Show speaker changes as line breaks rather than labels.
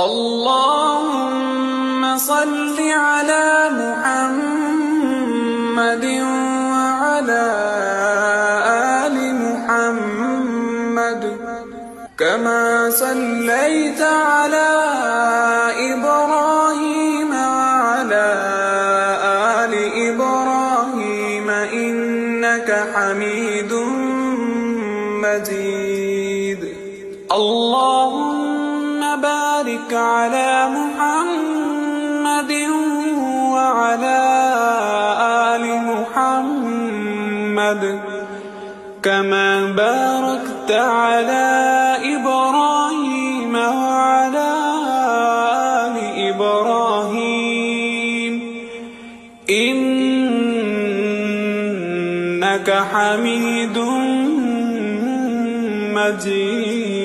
اللهم صل على محمد وعلى آل محمد كما صليت على إبراهيم وعلى آل إبراهيم إنك حميد مجيد. اللهم بارك على محمد وعلى آل محمد كما باركت على إبراهيم وعلى آل إبراهيم إنك حميد مجيد.